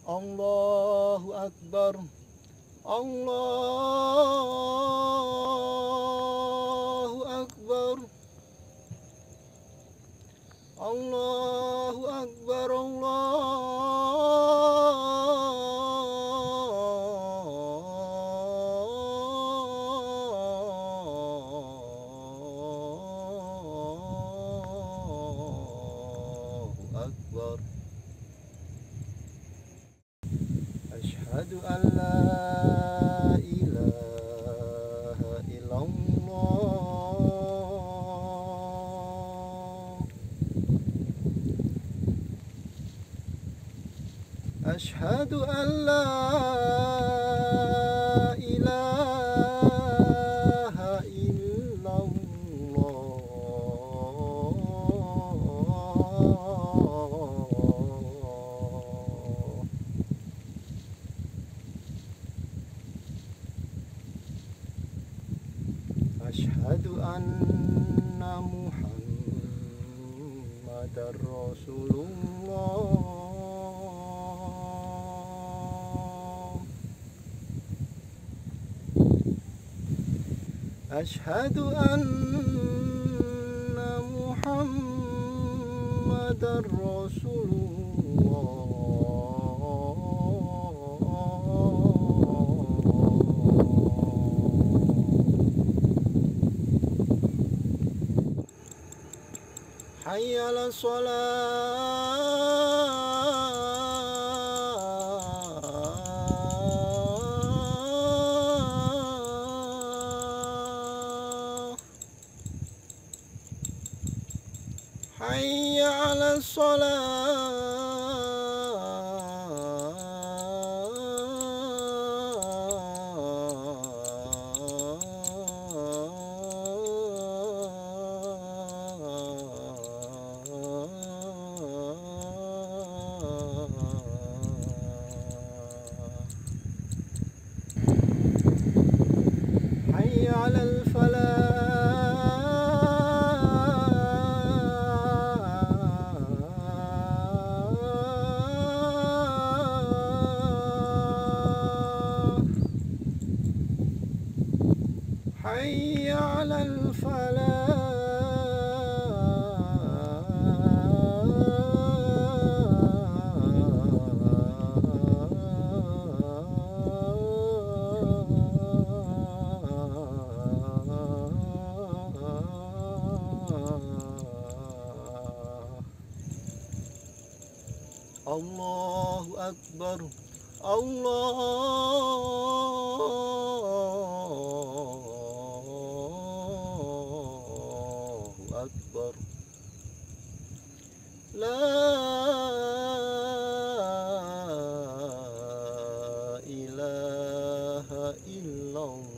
Allahu Akbar. Allahu Akbar. Allahu Akbar. Allahu Akbar. Asyhadu an la ilaha illallah. Asyhadu an la ilaha illallah. Asyhadu anna Muhammadar Rasulullah. Asyhadu anna Muhammadar Rasulullah. Hayya 'alas shalah. Hayya 'alas shalah. Hayya 'alal falah. Hayya 'alal falah. Allahu Akbar. Allahu Akbar. La ilaha illallah.